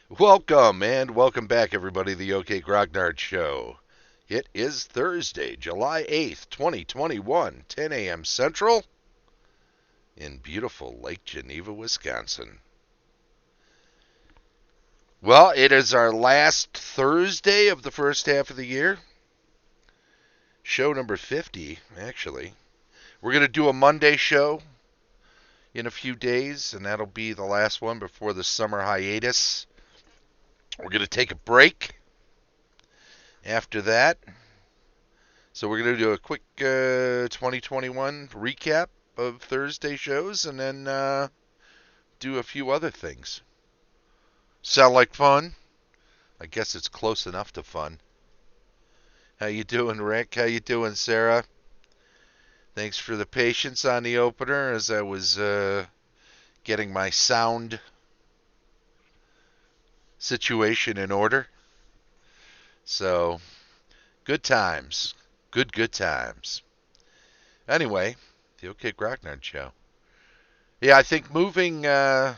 Welcome and welcome back, everybody, to the OK Grognard Show. It is Thursday, July 8th, 2021, 10 a.m. Central in beautiful Lake Geneva, Wisconsin. Well, it is our last Thursday of the first half of the year. Show number 50, actually. We're going to do a Monday show in a few days, and that'll be the last one before the summer hiatus. We're going to take a break after that. So we're going to do a quick 2021 recap of Thursday shows and then do a few other things. Sound like fun? I guess it's close enough to fun. How you doing, Rick? How you doing, Sarah? Thanks for the patience on the opener as I was getting my sound situation in order. So, good times. Good times. Anyway, the OK Grognard Show. Yeah, I think moving to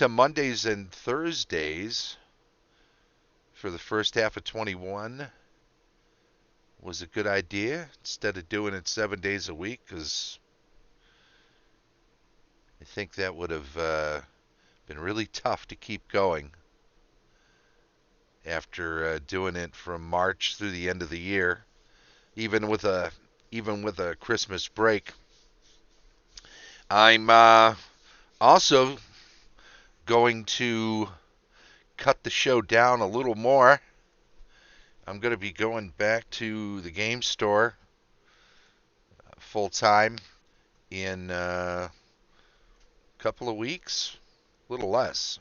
Mondays and Thursdays for the first half of 21 was a good idea instead of doing it 7 days a week, because I think that would have been really tough to keep going after doing it from March through the end of the year, even with a Christmas break. I'm also going to cut the show down a little more. I'm going to be going back to the game store full time in a couple of weeks, a little less.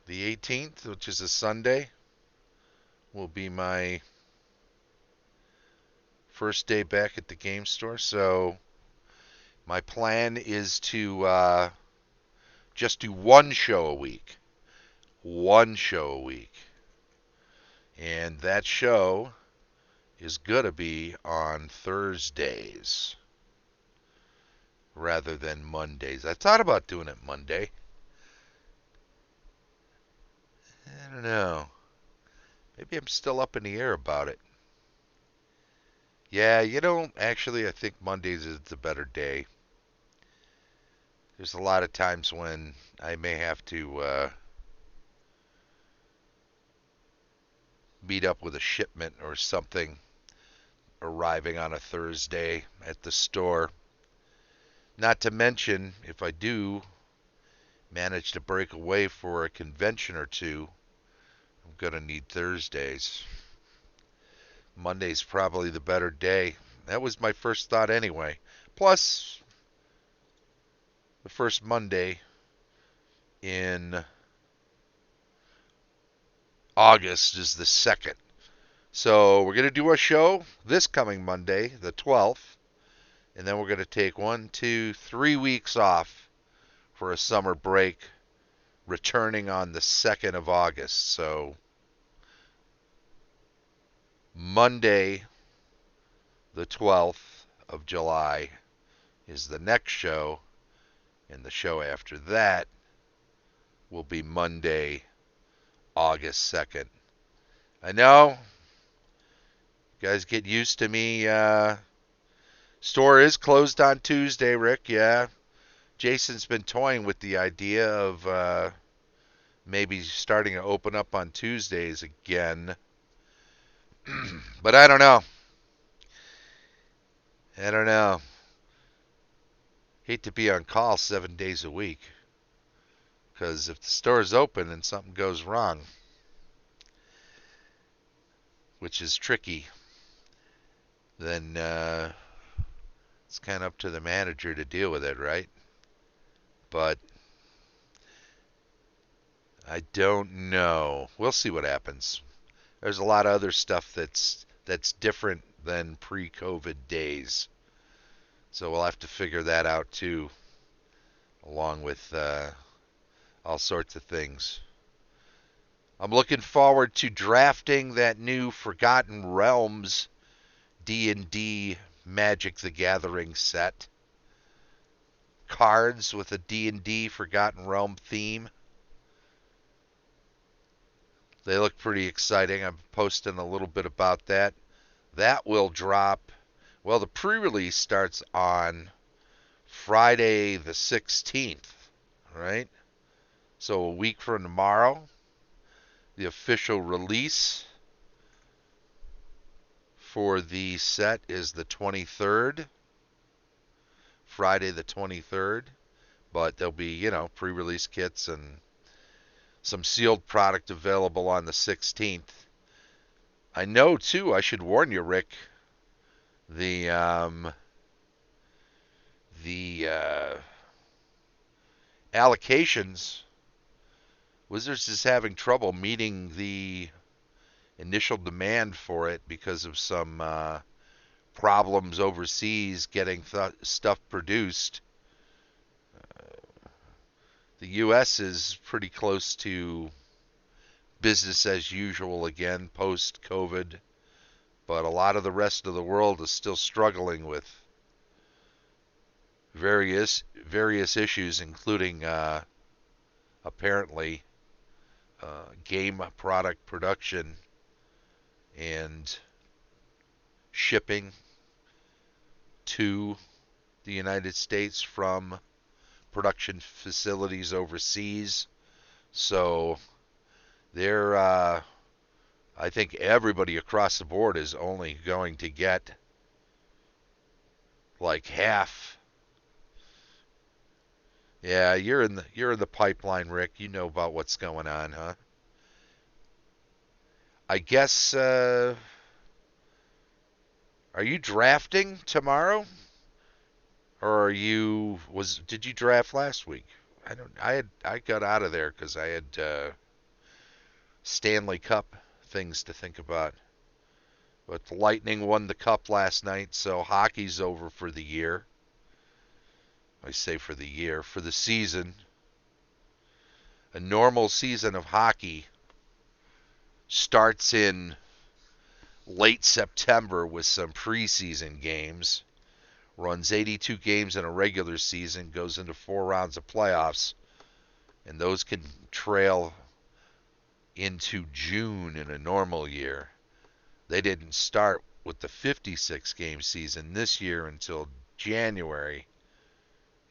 The 18th, which is a Sunday, will be my first day back at the game store. So my plan is to just do one show a week. One show a week. And that show is going to be on Thursdays rather than Mondays. I thought about doing it Monday. I don't know. Maybe I'm still up in the air about it. Yeah, actually, I think Mondays is the better day. There's a lot of times when I may have to meet up with a shipment or something arriving on a Thursday at the store. Not to mention, if I do manage to break away for a convention or two, I'm going to need Thursdays. Monday's probably the better day. That was my first thought anyway. Plus, the first Monday in August is the 2nd. So we're going to do a show this coming Monday, the 12th, and then we're going to take 1, 2, 3 weeks off for a summer break, returning on the 2nd of August. So Monday, the 12th of July, is the next show, and the show after that will be Monday, August 2nd. I know, you guys get used to me. Store is closed on Tuesday, Rick, yeah. Jason's been toying with the idea of maybe starting to open up on Tuesdays again. But I don't know. I don't know. Hate to be on call 7 days a week. Because if the store is open and something goes wrong, which is tricky, then it's kind of up to the manager to deal with it, right? But I don't know. We'll see what happens. There's a lot of other stuff that's different than pre-COVID days. So we'll have to figure that out too, along with all sorts of things. I'm looking forward to drafting that new Forgotten Realms D&D Magic the Gathering set. Cards with a D&D Forgotten Realm theme. They look pretty exciting. I'm posting a little bit about that. That will drop. Well, the pre-release starts on Friday the 16th, right? So a week from tomorrow. The official release for the set is the 23rd, Friday the 23rd. But there'll be, pre-release kits and some sealed product available on the 16th. I know, too, I should warn you, Rick, the allocations, Wizards is having trouble meeting the initial demand for it because of some problems overseas getting stuff produced. The U.S. is pretty close to business as usual again post-COVID, but a lot of the rest of the world is still struggling with various issues, including apparently game product production and shipping to the United States from production facilities overseas. So I think everybody across the board is only going to get like half. Yeah, you're in the pipeline, Rick. You know about what's going on, huh? I guess are you drafting tomorrow? Or did you draft last week? I got out of there cuz I had Stanley Cup things to think about. But the Lightning won the cup last night, so hockey's over for the year. I say for the year, for the season. A normal season of hockey starts in late September with some preseason games, runs 82 games in a regular season, goes into 4 rounds of playoffs, and those can trail into June in a normal year. They didn't start with the 56 game season this year until January,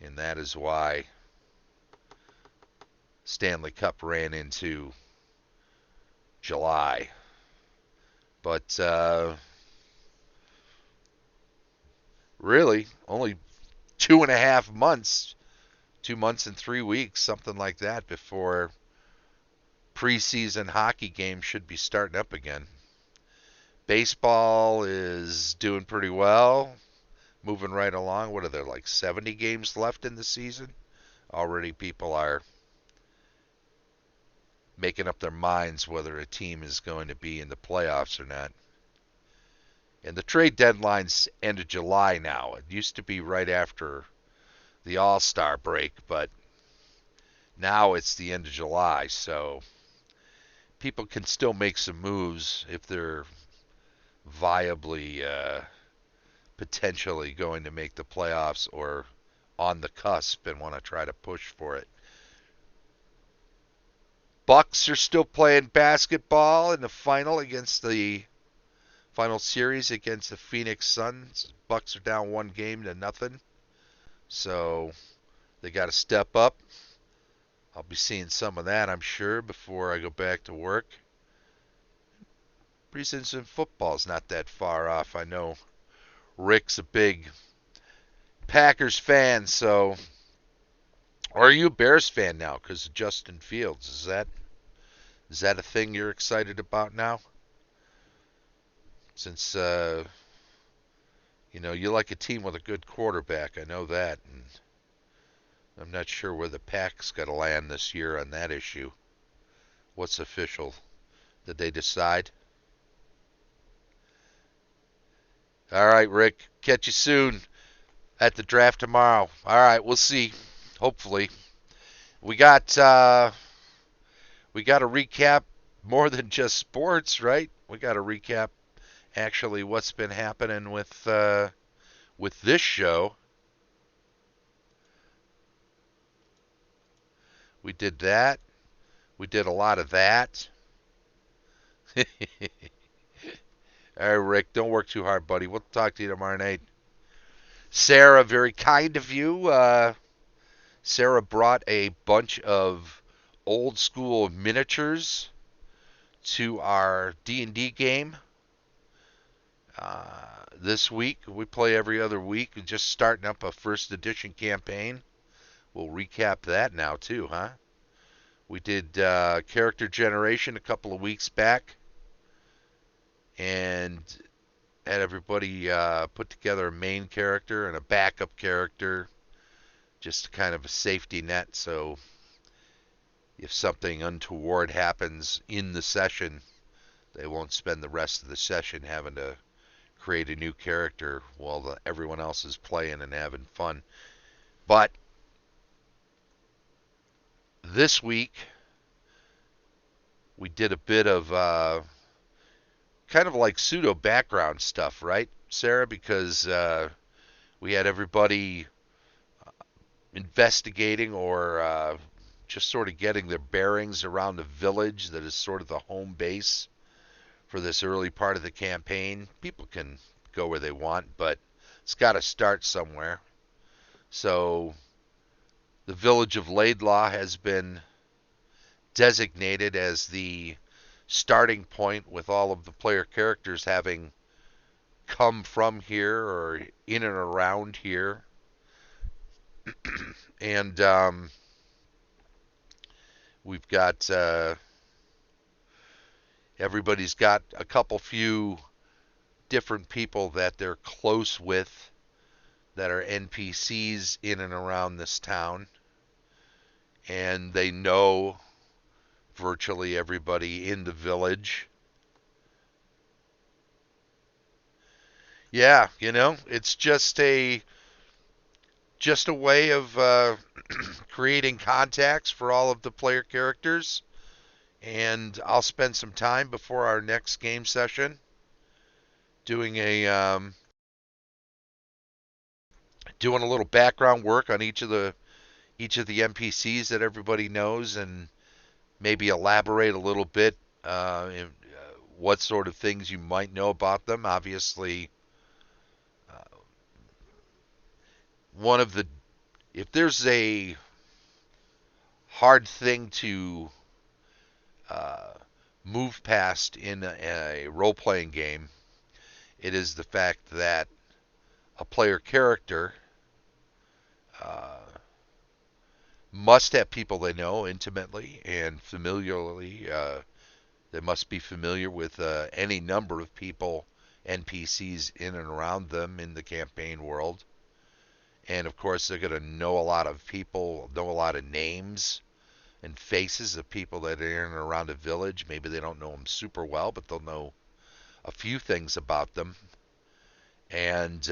and that is why Stanley Cup ran into July. But really, only 2.5 months, 2 months and 3 weeks, something like that, before preseason hockey games should be starting up again. Baseball is doing pretty well, moving right along. What are there, like 70 games left in the season? Already people are making up their minds whether a team is going to be in the playoffs or not. And the trade deadline's end of July now. It used to be right after the All-Star break, but now it's the end of July, so people can still make some moves if they're viably potentially going to make the playoffs or on the cusp and want to try to push for it. Bucks are still playing basketball in the final series against the Phoenix Suns. Bucks are down 1-0. So they got to step up. I'll be seeing some of that, I'm sure, before I go back to work. Preseason football's not that far off. I know Rick's a big Packers fan, so... Or are you a Bears fan now because of Justin Fields? Is that a thing you're excited about now? Since, you like a team with a good quarterback. I know that. And I'm not sure where the Pack's got to land this year on that issue. What's official? Did they decide? All right, Rick. Catch you soon at the draft tomorrow. All right, we'll see. Hopefully. We got to recap more than just sports, right? We got to recap actually what's been happening with this show. We did that. We did a lot of that. All right, Rick, don't work too hard, buddy. We'll talk to you tomorrow night. Sarah, very kind of you. Sarah brought a bunch of old school miniatures to our D&D game this week. We play every other week. We're just starting up a first edition campaign. We'll recap that now too, huh? We did character generation a couple of weeks back, and had everybody put together a main character and a backup character, just kind of a safety net. So if something untoward happens in the session, they won't spend the rest of the session having to create a new character while everyone else is playing and having fun. But this week, we did a bit of kind of like pseudo background stuff, right, Sarah? Because we had everybody investigating or just sort of getting their bearings around the village that is sort of the home base for this early part of the campaign. People can go where they want, but it's got to start somewhere. So the village of Laidlaw has been designated as the starting point, with all of the player characters having come from here or in and around here. And we've got everybody's got a couple few different people that they're close with that are NPCs in and around this town, and they know virtually everybody in the village. Yeah, it's just a way of creating contacts for all of the player characters. And I'll spend some time before our next game session doing doing a little background work on each of the NPCs that everybody knows, and maybe elaborate a little bit what sort of things you might know about them. Obviously, uh, one of the if there's a hard thing to uh, move past in a role-playing game, it is the fact that a player character uh, must have people they know intimately and familiarly. They must be familiar with any number of people, NPCs in and around them in the campaign world. And of course, they're going to know a lot of people, know a lot of names and faces of people that are in and around a village. Maybe they don't know them super well, but they'll know a few things about them. And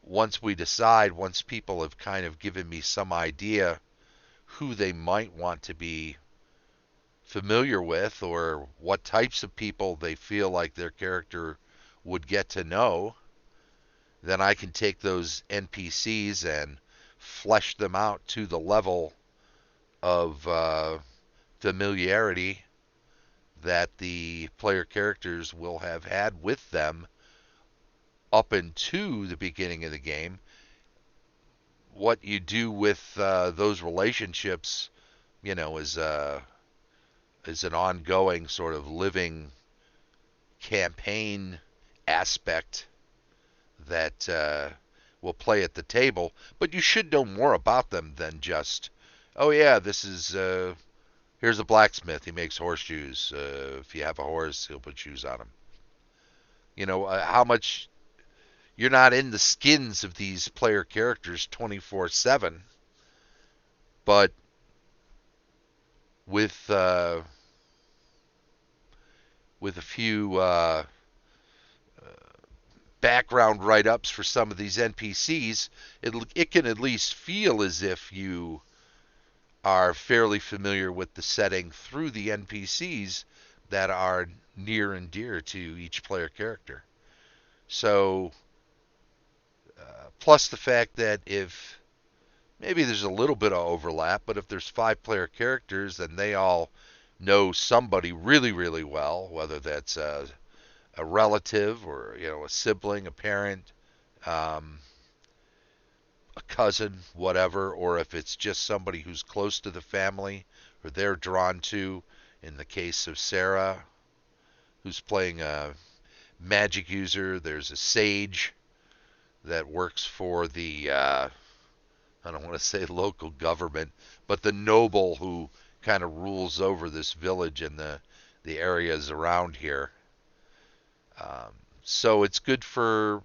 once people have kind of given me some idea who they might want to be familiar with, or what types of people they feel like their character would get to know, then I can take those NPCs and flesh them out to the level of familiarity that the player characters will have had with them up into the beginning of the game. What you do with those relationships, is an ongoing sort of living campaign aspect that will play at the table. But you should know more about them than just, oh yeah, this is here's a blacksmith. He makes horseshoes. If you have a horse, he'll put shoes on him. How much you're not in the skins of these player characters 24/7, but with a few background write-ups for some of these NPCs, it can at least feel as if you are fairly familiar with the setting through the NPCs that are near and dear to each player character. So, plus the fact that if maybe there's a little bit of overlap, but if there's 5 player characters, then they all know somebody really, really well, whether that's a relative or a sibling, a parent, um, a cousin, whatever, or if it's just somebody who's close to the family or they're drawn to. In the case of Sarah, who's playing a magic user, there's a sage that works for the I don't want to say local government, but the noble who kind of rules over this village and the areas around here. Um, so it's good for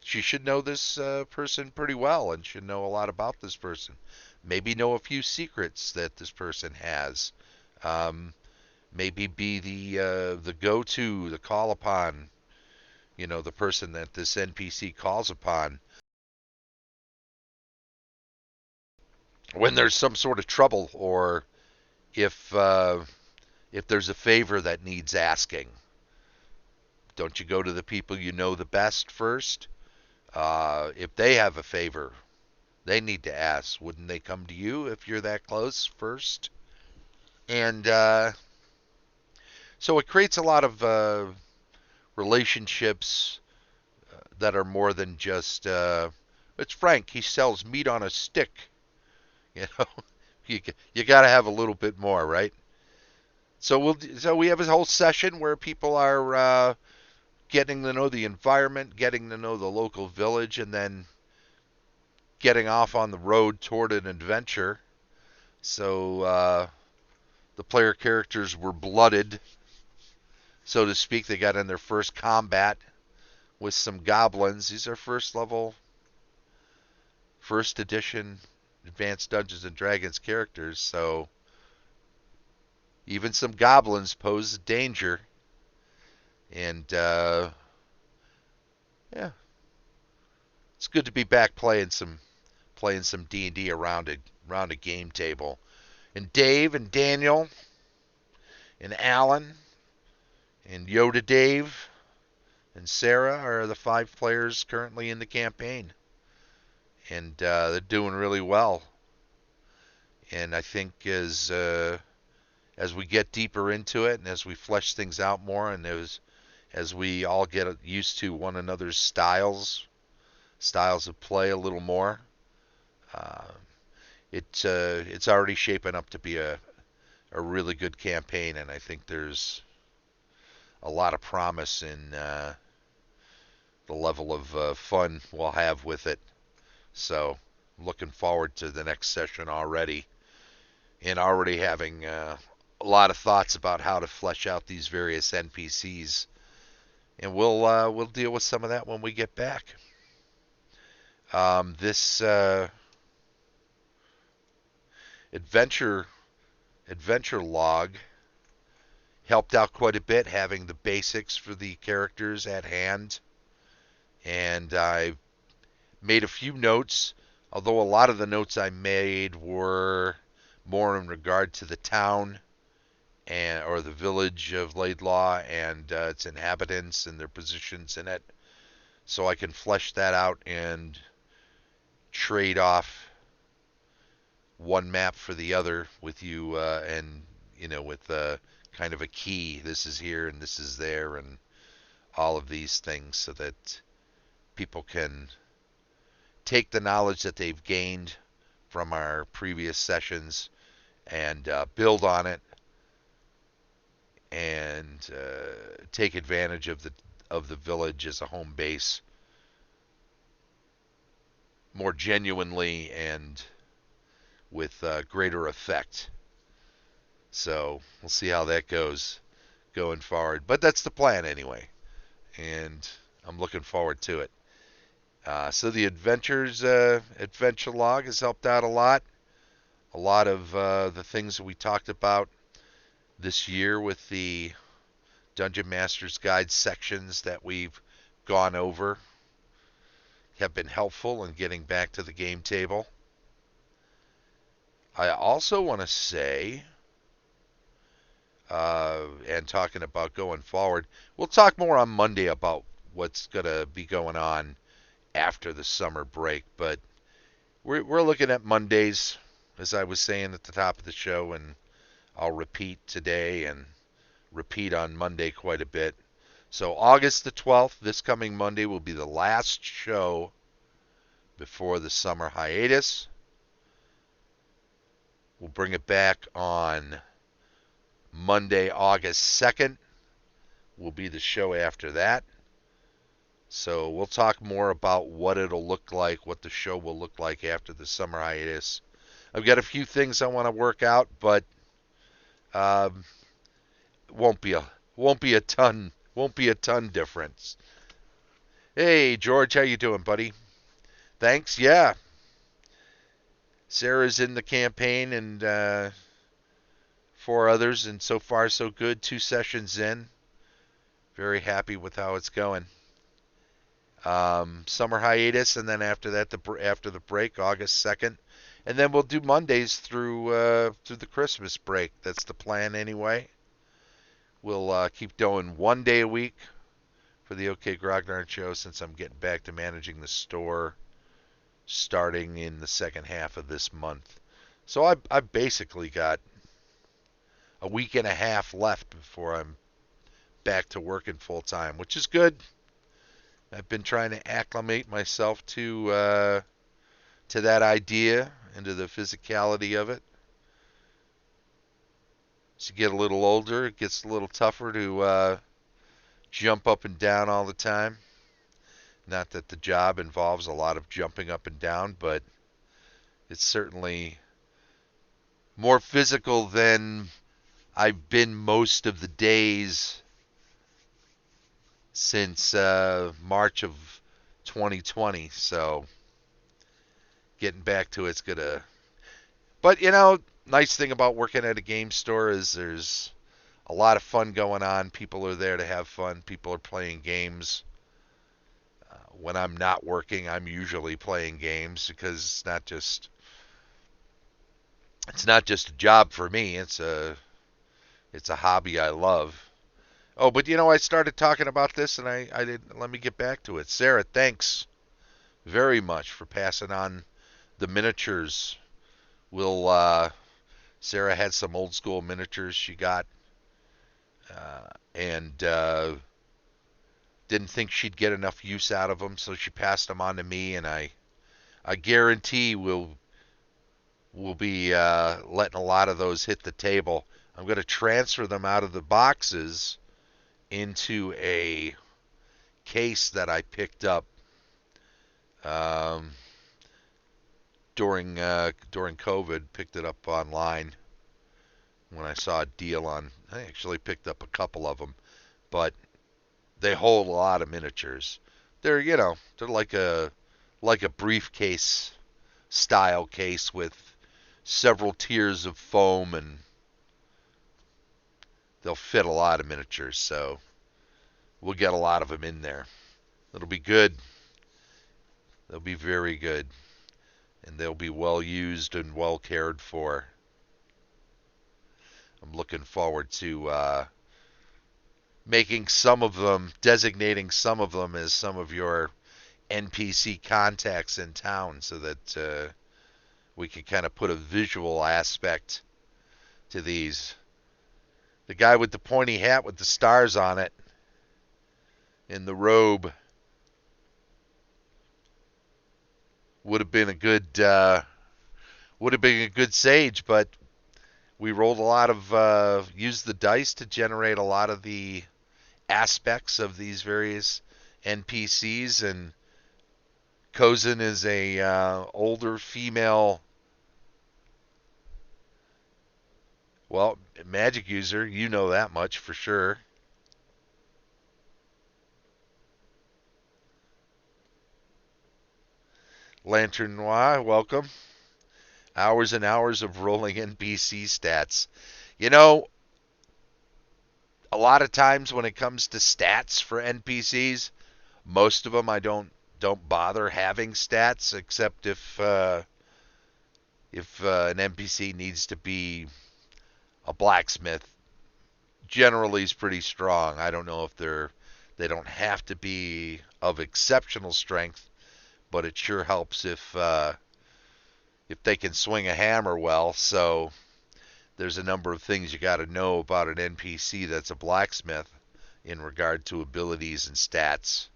she should know this person pretty well and should know a lot about this person. Maybe know a few secrets that this person has. Um, maybe be the go-to, the call upon, the person that this NPC calls upon when there's some sort of trouble, or if if there's a favor that needs asking. Don't you go to the people you know the best first? If they have a favor they need to ask, wouldn't they come to you if you're that close first? And so it creates a lot of relationships that are more than just. It's Frank. He sells meat on a stick. You know, you got to have a little bit more, right? So we have a whole session where people are getting to know the environment, getting to know the local village, and then getting off on the road toward an adventure. So the player characters were blooded, so to speak. They got in their first combat with some goblins. These are first level, first edition Advanced Dungeons and Dragons characters, so even some goblins pose a danger. And yeah, it's good to be back playing some D&D around a game table. And Dave and Daniel and Alan and Yoda Dave and Sarah are the 5 players currently in the campaign, and they're doing really well. And I think as we get deeper into it and as we flesh things out more, and as we all get used to one another's styles of play a little more, uh, it's already shaping up to be a really good campaign, and I think there's a lot of promise in the level of fun we'll have with it. So, looking forward to the next session already, and already having a lot of thoughts about how to flesh out these various NPCs. And we'll deal with some of that when we get back. This adventure adventure log helped out quite a bit, having the basics for the characters at hand, and I made a few notes, although a lot of the notes I made were more in regard to the town and or the village of Laidlaw and its inhabitants and their positions in it, so I can flesh that out and trade off one map for the other with you, and with kind of a key. This is here and this is there, and all of these things, so that people can take the knowledge that they've gained from our previous sessions and build on it, and take advantage of the village as a home base more genuinely and with greater effect. So we'll see how that goes going forward. But that's the plan anyway, and I'm looking forward to it. So the adventure log has helped out a lot. A lot of the things that we talked about this year with the Dungeon Master's Guide sections that we've gone over have been helpful in getting back to the game table. I also want to say, and talking about going forward, we'll talk more on Monday about what's going to be going on after the summer break, but we're looking at Mondays, as I was saying at the top of the show, and I'll repeat today and repeat on Monday quite a bit. So August the 12th, this coming Monday, will be the last show before the summer hiatus. We'll bring it back on Monday, August 2nd, will be the show after that. So we'll talk more about what it'll look like, what the show will look like after the summer hiatus. I've got a few things I want to work out, but um, won't be a ton difference. Hey George, how you doing, buddy? Thanks. Yeah, Sarah's in the campaign and four others, and so far so good. 2 sessions in. Very happy with how it's going. Summer hiatus, and then after that, after the break, August 2nd, and then we'll do Mondays through the Christmas break. That's the plan anyway. We'll keep doing 1 day a week for the OK Grognard show since I'm getting back to managing the store starting in the second half of this month. So I've basically got a week and a half left before I'm back to working full time, which is good. I've been trying to acclimate myself to that idea and to the physicality of it. As you get a little older, it gets a little tougher to jump up and down all the time. Not that the job involves a lot of jumping up and down, but it's certainly more physical than I've been most of the days since March of 2020. So getting back to it's gonna. But nice thing about working at a game store is there's a lot of fun going on. People are there to have fun. People are playing games. When I'm not working, I'm usually playing games because it's not just a job for me. It's a hobby I love. Oh, but I started talking about this and I didn't. Let me get back to it. Sarah, thanks very much for passing on the miniatures. Sarah had some old school miniatures she got, and didn't think she'd get enough use out of them, so she passed them on to me, and I guarantee we'll be letting a lot of those hit the table. I'm going to transfer them out of the boxes into a case that I picked up um, during COVID. Picked it up online when I saw a deal on. I actually picked up a couple of them, but they hold a lot of miniatures. They're like a briefcase style case with several tiers of foam, and they'll fit a lot of miniatures. So we'll get a lot of them in there. It'll be good. They'll be very good, and they'll be well used and well cared for. I'm looking forward to making some of them, designating some of them as some of your NPC contacts in town so that we can kind of put a visual aspect to these. The guy with the pointy hat with the stars on it in the robe would have been a good sage, but we rolled a lot of used the dice to generate a lot of the aspects of these various NPCs, and Cozen is a older female, well, magic user. You know that much for sure. Lantern Noir, welcome. Hours and hours of rolling NPC stats. You know, a lot of times when it comes to stats for NPCs, most of them I don't bother having stats except if an NPC needs to be a blacksmith. Generally is pretty strong. I don't know if they don't have to be of exceptional strength, but it sure helps if they can swing a hammer well. So there's a number of things you got to know about an NPC that's a blacksmith in regard to abilities and stats.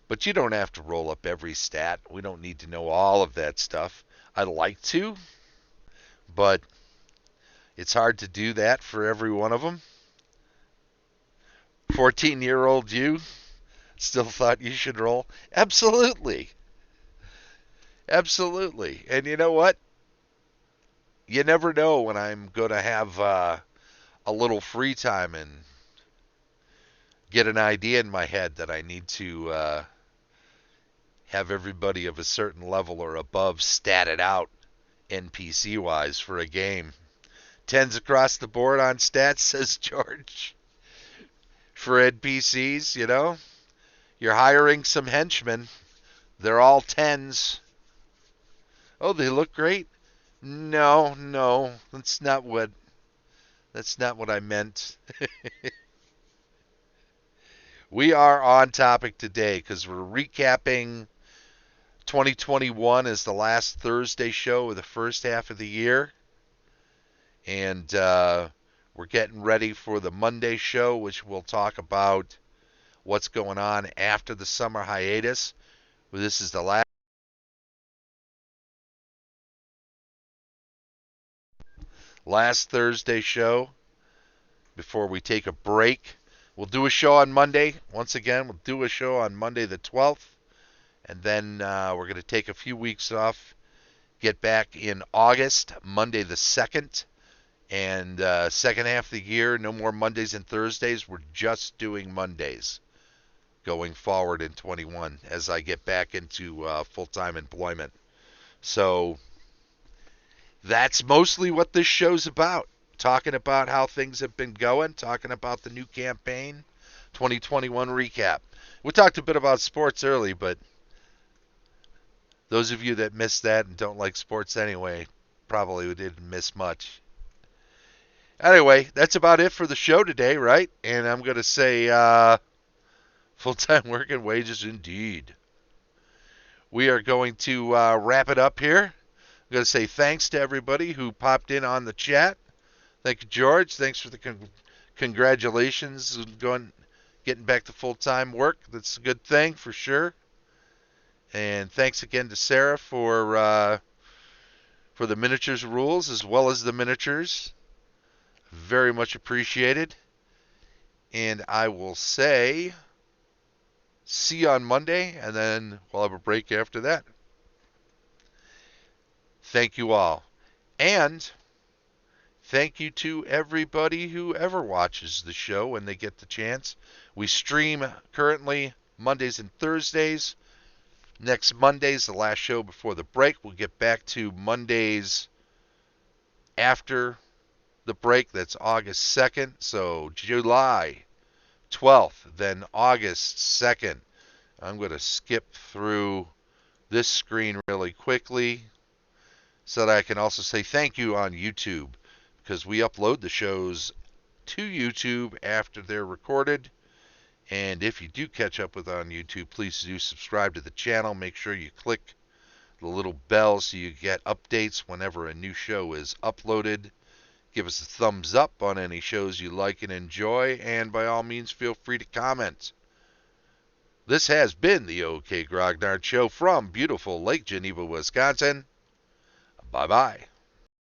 But you don't have to roll up every stat. We don't need to know all of that stuff. I'd like to, but it's hard to do that for every one of them. 14-year-old you still thought you should roll? Absolutely. Absolutely. And you know what? You never know when I'm going to have a little free time and get an idea in my head that I need to have everybody of a certain level or above statted out NPC wise for a game. Tens across the board on stats, says George. For NPCs, you know, you're hiring some henchmen. They're all tens. Oh, they look great. No, that's not what I meant. We are on topic today because we're recapping 2021 as the last Thursday show of the first half of the year. And we're getting ready for the Monday show, which we'll talk about what's going on after the summer hiatus. This is the last Thursday show before we take a break. We'll do a show on Monday. Once again, we'll do a show on Monday the 12th. And then we're going to take a few weeks off, get back in August, Monday the 2nd. And second half of the year, no more Mondays and Thursdays. We're just doing Mondays going forward in 21 as I get back into full-time employment. So that's mostly what this show's about. Talking about how things have been going, talking about the new campaign, 2021 recap. We talked a bit about sports early, but those of you that missed that and don't like sports anyway probably didn't miss much. Anyway, that's about it for the show today, right? And I'm going to say full-time working wages indeed. We are going to wrap it up here. I'm going to say thanks to everybody who popped in on the chat. Thank you, George. Thanks for the congratulations on getting back to full-time work. That's a good thing for sure. And thanks again to Sarah for the miniatures rules as well as the miniatures. Very much appreciated. And I will say see you on Monday, and then we'll have a break after that. Thank you all. And thank you to everybody who ever watches the show when they get the chance. We stream currently Mondays and Thursdays. Next Monday's the last show before the break. We'll get back to Mondays after the break. That's August 2nd. So July 12th, then August 2nd. I'm going to skip through this screen really quickly so that I can also say thank you on YouTube, because we upload the shows to YouTube after they're recorded. And if you do catch up with on YouTube, please do subscribe to the channel. Make sure you click the little bell so you get updates whenever a new show is uploaded. Give us a thumbs up on any shows you like and enjoy, and by all means feel free to comment. This has been the OK Grognard Show from beautiful Lake Geneva, Wisconsin. Bye-bye.